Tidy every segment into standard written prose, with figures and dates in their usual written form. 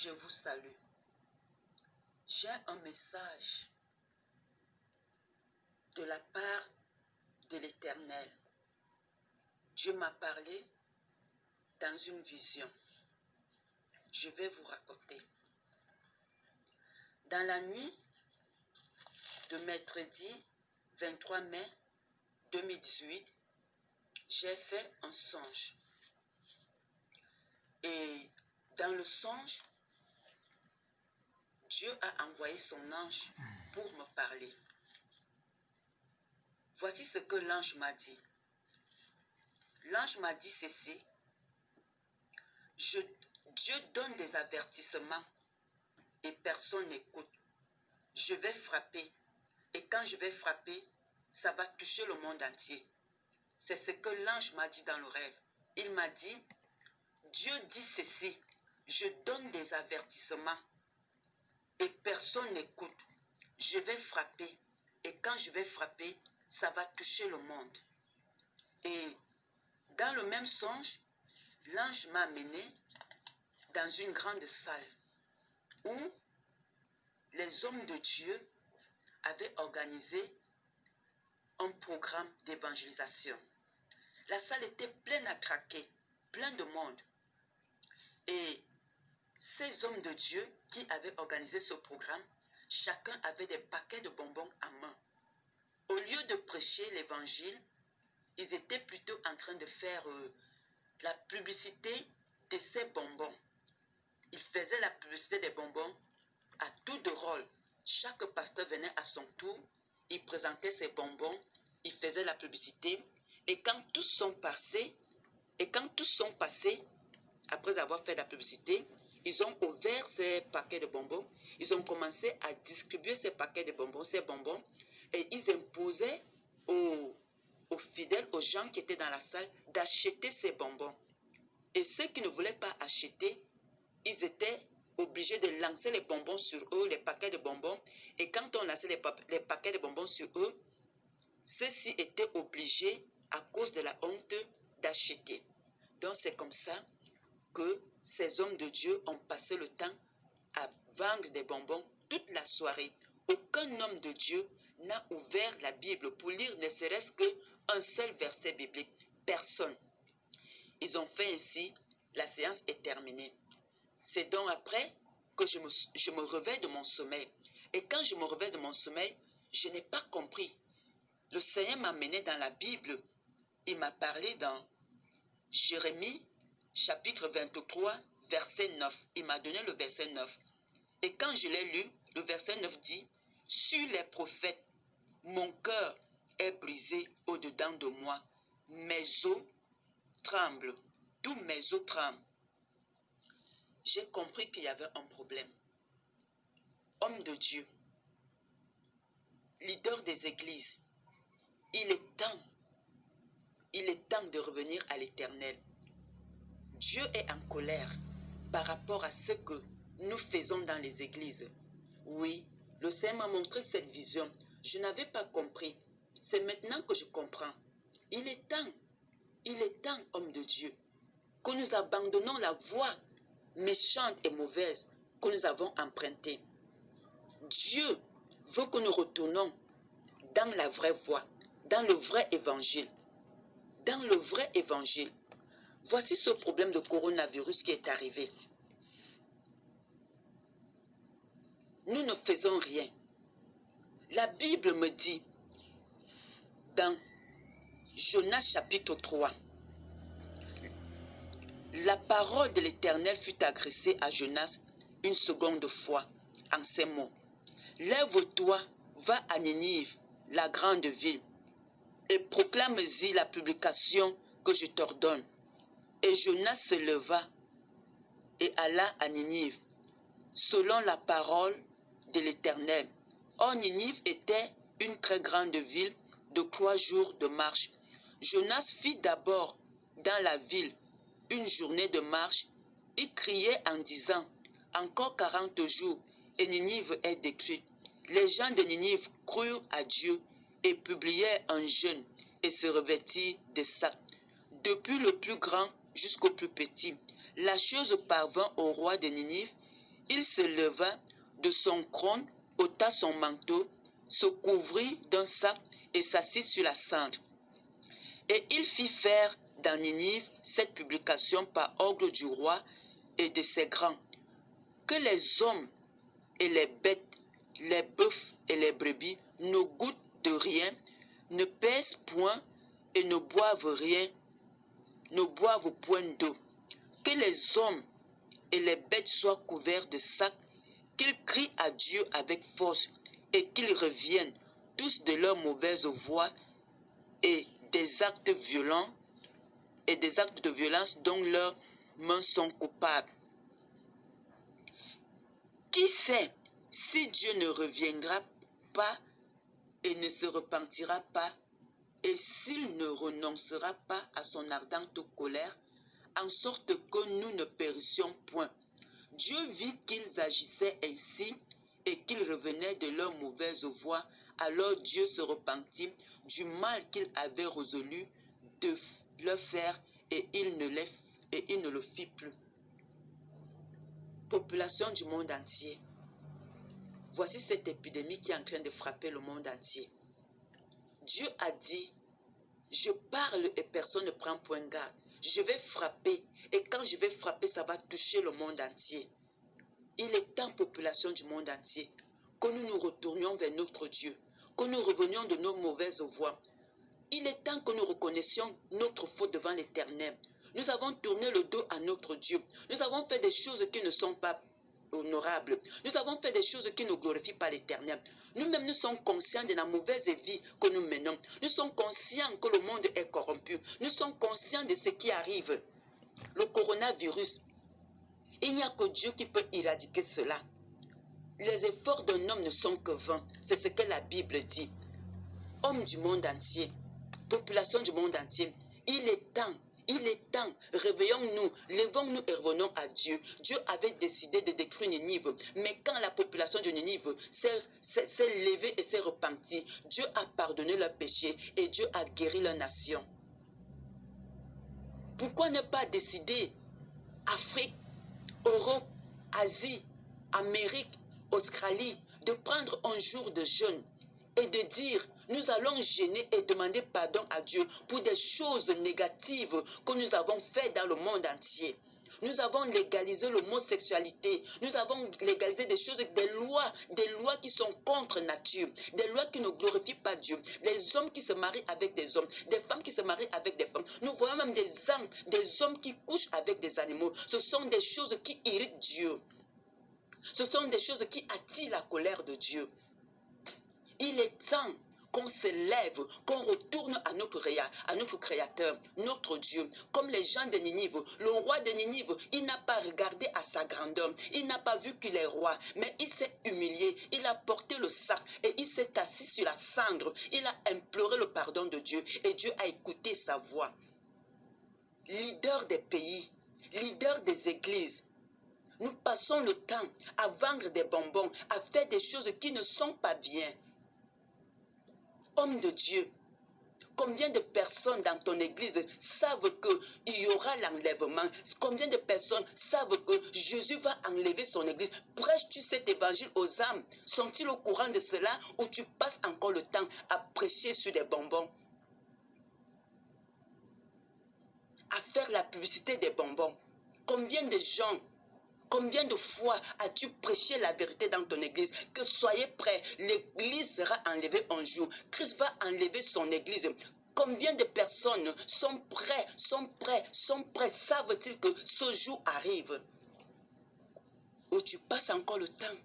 je vous salue. J'ai un message de la part de l'Éternel. Dieu m'a parlé dans une vision. Je vais vous raconter. Dans la nuit de mercredi 23 mai 2018, j'ai fait un songe. Et dans le songe, Dieu a envoyé son ange pour me parler. Voici ce que l'ange m'a dit. L'ange m'a dit ceci. Dieu donne des avertissements et personne n'écoute. Je vais frapper. Et quand je vais frapper, ça va toucher le monde entier. C'est ce que l'ange m'a dit dans le rêve. Il m'a dit, Dieu dit ceci. Je donne des avertissements et personne n'écoute. Je vais frapper. Et quand je vais frapper, ça va toucher le monde. Et dans le même songe, l'ange m'a amené dans une grande salle où les hommes de Dieu avaient organisé un programme d'évangélisation. La salle était pleine à craquer, plein de monde. Et ces hommes de Dieu qui avaient organisé ce programme, chacun avait des paquets de bonbons à main. Au lieu de prêcher l'évangile, ils étaient plutôt en train de faire la publicité de ces bonbons. Ils faisaient la publicité des bonbons à tour de rôle. Chaque pasteur venait à son tour, il présentait ses bonbons, il faisait la publicité. Et quand tous sont passés, après avoir fait la publicité, ils ont ouvert ces paquets de bonbons, ils ont commencé à distribuer ces paquets de bonbons, et ils imposaient aux fidèles, aux gens qui étaient dans la salle, d'acheter ces bonbons. Et ceux qui ne voulaient pas acheter, ils étaient obligés de lancer les bonbons sur eux, les paquets de bonbons. Et quand on lançait les paquets de bonbons sur eux, ceux-ci étaient obligés, à cause de la honte, d'acheter. Donc c'est comme ça que ces hommes de Dieu ont passé le temps à vendre des bonbons toute la soirée. Aucun homme de Dieu n'a ouvert la Bible pour lire ne serait-ce qu'un seul verset biblique. Personne. Ils ont fait ainsi, la séance est terminée. C'est donc après que je me réveille de mon sommeil. Et quand je me réveille de mon sommeil, je n'ai pas compris. Le Seigneur m'a mené dans la Bible. Il m'a parlé dans Jérémie, chapitre 23, verset 9. Il m'a donné le verset 9. Et quand je l'ai lu, le verset 9 dit, « Sur les prophètes, mon cœur est brisé au-dedans de moi. Mes os tremblent. Tous mes os tremblent. » J'ai compris qu'il y avait un problème. Homme de Dieu, leader des églises, il est temps de revenir à l'Éternel. Dieu est en colère par rapport à ce que nous faisons dans les églises. Oui, le Seigneur m'a montré cette vision. Je n'avais pas compris. C'est maintenant que je comprends. Il est temps, homme de Dieu, que nous abandonnons la voie méchante et mauvaise que nous avons empruntée. Dieu veut que nous retournons dans la vraie voie, dans le vrai évangile. Dans le vrai évangile. Voici ce problème de coronavirus qui est arrivé. Nous ne faisons rien. La Bible me dit, dans Jonas chapitre 3, la parole de l'Éternel fut adressée à Jonas une seconde fois en ces mots. Lève-toi, va à Ninive, la grande ville, et proclame-y la publication que je t'ordonne. Et Jonas se leva et alla à Ninive, selon la parole de l'Éternel. Or, Ninive était une très grande ville de 3 jours de marche. Jonas fit d'abord dans la ville une journée de marche. Il criait en disant, encore 40 jours et Ninive est détruite. Les gens de Ninive crurent à Dieu et publièrent un jeûne et se revêtirent de sacs. Depuis le plus grand jusqu'au plus petit, la chose parvint au roi de Ninive Il se leva de son trône, ôta son manteau, se couvrit d'un sac et s'assit sur la cendre. Et il fit faire dans Ninive cette publication par ordre du roi et de ses grands, que les hommes et les bêtes, les bœufs et les brebis ne goûtent de rien, ne pèsent point et ne boivent rien, ne boivent point d'eau. Que les hommes et les bêtes soient couverts de sacs, qu'ils crient à Dieu avec force et qu'ils reviennent tous de leur mauvaise voie et des actes violents et des actes de violence dont leurs mains sont coupables. Qui sait si Dieu ne reviendra pas et ne se repentira pas, et s'il ne renoncera pas à son ardente colère, en sorte que nous ne périssions point. Dieu vit qu'ils agissaient ainsi et qu'ils revenaient de leur mauvaise voie. Alors Dieu se repentit du mal qu'il avait résolu de leur faire et il ne le fit plus. Population du monde entier. Voici cette épidémie qui est en train de frapper le monde entier. Dieu a dit, je parle et personne ne prend point garde. Je vais frapper et quand je vais frapper, ça va toucher le monde entier. Il est temps, population du monde entier, que nous nous retournions vers notre Dieu, que nous revenions de nos mauvaises voies. Il est temps que nous reconnaissions notre faute devant l'Éternel. Nous avons tourné le dos à notre Dieu. Nous avons fait des choses qui ne sont pas honorables. Nous avons fait des choses qui ne glorifient pas l'Éternel. Nous-mêmes, nous sommes conscients de la mauvaise vie que nous menons. Nous sommes conscients que le monde est corrompu. Nous sommes conscients de ce qui arrive. Le coronavirus. Il n'y a que Dieu qui peut éradiquer cela. Les efforts d'un homme ne sont que vains. C'est ce que la Bible dit. Hommes du monde entier, population du monde entier, il est temps, réveillons-nous, levons-nous et revenons à Dieu. Dieu avait décidé de détruire Ninive, mais quand la population de Ninive s'est levée et s'est repentie, Dieu a pardonné leurs péchés et Dieu a guéri leur nation. Pourquoi ne pas décider Afrique, Europe, Asie, Amérique, Australie, de prendre un jour de jeûne et de dire, nous allons gêner et demander pardon à Dieu pour des choses négatives que nous avons faites dans le monde entier. Nous avons légalisé l'homosexualité. Nous avons légalisé des choses, des lois qui sont contre nature, des lois qui ne glorifient pas Dieu, des hommes qui se marient avec des hommes, des femmes qui se marient avec des femmes. Nous voyons même des hommes qui couchent avec des animaux. Ce sont des choses qui irritent Dieu. Ce sont des choses qui attirent la colère de Dieu. Il est temps qu'on se lève, qu'on retourne à notre Créateur, notre Dieu. Comme les gens de Ninive, le roi de Ninive, il n'a pas regardé à sa grandeur, il n'a pas vu qu'il est roi, mais il s'est humilié, il a porté le sac et il s'est assis sur la cendre. Il a imploré le pardon de Dieu et Dieu a écouté sa voix. Leader des pays, leader des églises, nous passons le temps à vendre des bonbons, à faire des choses qui ne sont pas bien. Homme de Dieu, combien de personnes dans ton église savent qu'il y aura l'enlèvement? Combien de personnes savent que Jésus va enlever son église? Prêches-tu cet évangile aux âmes? Sont-ils au courant de cela ou tu passes encore le temps à prêcher sur des bonbons? À faire la publicité des bonbons. Combien de gens, combien de fois as-tu prêché la vérité dans ton église? Que soyez prêts, l'église sera enlevée un jour. Christ va enlever son église. Combien de personnes sont prêts, savent-ils que ce jour arrive? Où tu passes encore le temps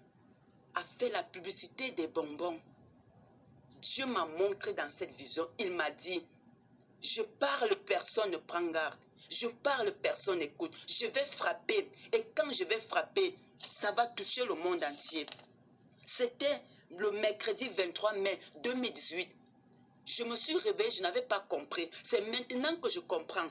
à faire la publicité des bonbons. Dieu m'a montré dans cette vision, il m'a dit, je parle, personne ne prend garde. Je parle, personne n'écoute. Je vais frapper. Et quand je vais frapper, ça va toucher le monde entier. C'était le mercredi 23 mai 2018. Je me suis réveillée, je n'avais pas compris. C'est maintenant que je comprends.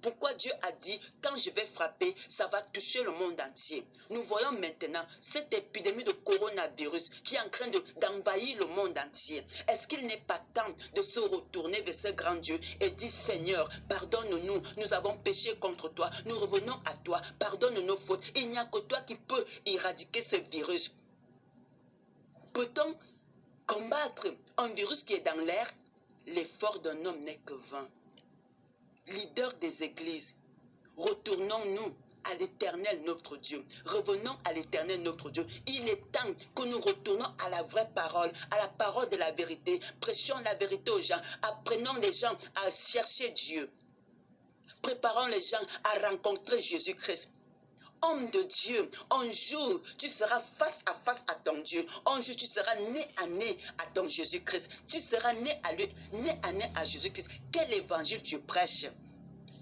Pourquoi Dieu a dit, quand je vais frapper, ça va toucher le monde entier. Nous voyons maintenant cette épidémie de coronavirus qui est en train d'envahir le monde entier. Est-ce qu'il n'est pas temps de se retourner vers ce grand Dieu et dire, Seigneur, pardonne-nous, nous avons péché contre toi, nous revenons à toi, pardonne nos fautes. Il n'y a que toi qui peux éradiquer ce qui est dans l'air, l'effort d'un homme n'est que vain. Leader des églises, retournons-nous à l'Éternel notre Dieu. Revenons à l'Éternel notre Dieu. Il est temps que nous retournons à la vraie parole, à la parole de la vérité. Prêchons la vérité aux gens. Apprenons les gens à chercher Dieu. Préparons les gens à rencontrer Jésus-Christ. Homme de Dieu, un jour, tu seras face à ton Dieu. Un jour, tu seras nez à nez à ton Jésus-Christ. Tu seras nez à lui, nez à Jésus-Christ. Quel évangile tu prêches?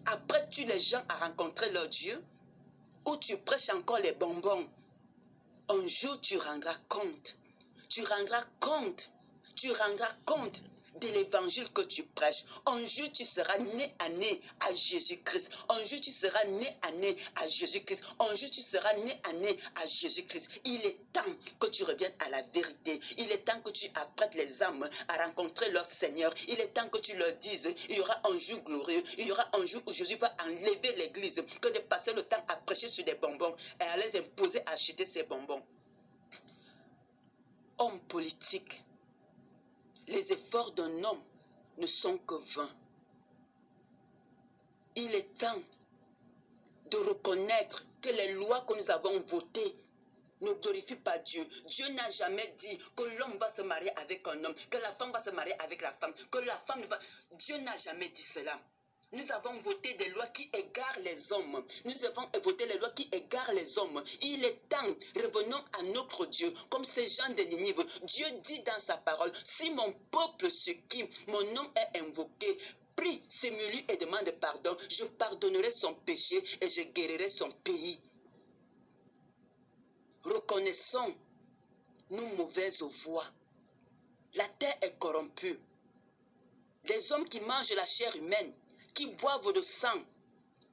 Apprêtes-tu les gens à rencontrer leur Dieu? Ou tu prêches encore les bonbons? Un jour, tu rendras compte. Tu rendras compte. Tu rendras compte de l'évangile que tu prêches. Un jour, tu seras nez à nez à Jésus-Christ. Un jour, tu seras nez à nez à Jésus-Christ. Un jour, tu seras nez à nez à Jésus-Christ. Il est temps que tu reviennes à la vérité. Il est temps que tu apprêtes les âmes à rencontrer leur Seigneur. Il est temps que tu leur dises, il y aura un jour glorieux. Il y aura un jour où Jésus va enlever l'église, que de passer le temps à prêcher sur des bonbons et à les imposer à acheter ces bonbons. Homme politique, les efforts d'un homme ne sont que vains. Il est temps de reconnaître que les lois que nous avons votées ne glorifient pas Dieu. Dieu n'a jamais dit que l'homme va se marier avec un homme, que la femme va se marier avec la femme, que la femme ne va... Dieu n'a jamais dit cela. Nous avons voté des lois qui égarent les hommes. Nous avons voté les lois qui égarent les hommes. Il est temps, revenons à notre Dieu. Comme ces gens de Ninive, Dieu dit dans sa parole, si mon peuple sur qui mon nom est invoqué, prie, s'humilie et demande pardon, je pardonnerai son péché et je guérirai son pays. Reconnaissons nos mauvaises voies. La terre est corrompue. Les hommes qui mangent la chair humaine, qui boivent le sang,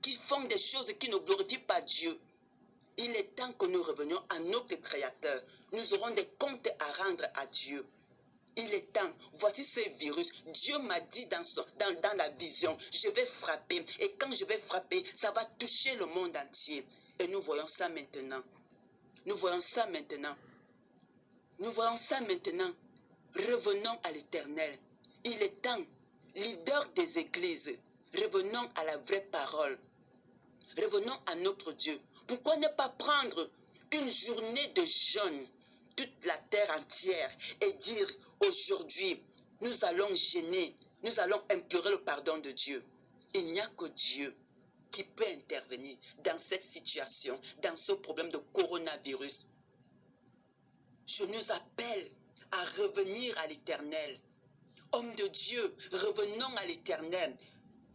qui font des choses qui ne glorifient pas Dieu. Il est temps que nous revenions à notre Créateur. Nous aurons des comptes à rendre à Dieu. Il est temps. Voici ces virus. Dieu m'a dit dans la vision, je vais frapper. Et quand je vais frapper, ça va toucher le monde entier. Et nous voyons ça maintenant. Nous voyons ça maintenant. Nous voyons ça maintenant. Revenons à l'Éternel. Il est temps. Leader des églises, revenons à la vraie parole. Revenons à notre Dieu. Pourquoi ne pas prendre une journée de jeûne, toute la terre entière, et dire aujourd'hui, nous allons jeûner, nous allons implorer le pardon de Dieu. Il n'y a que Dieu qui peut intervenir dans cette situation, dans ce problème de coronavirus. Je nous appelle à revenir à l'Éternel. Homme de Dieu, revenons à l'Éternel.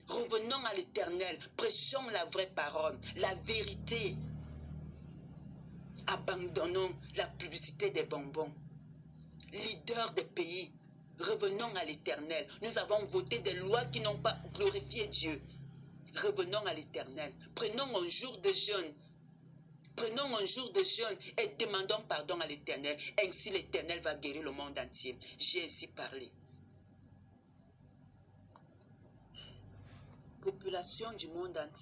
Revenons à l'Éternel. Prêchons la vraie parole, la vérité. Abandonnons la publicité des bonbons. Leaders des pays, revenons à l'Éternel. Nous avons voté des lois qui n'ont pas glorifié Dieu. Revenons à l'Éternel. Prenons un jour de jeûne. Prenons un jour de jeûne et demandons pardon à l'Éternel. Ainsi l'Éternel va guérir le monde entier. J'ai ainsi parlé. Population du monde entier.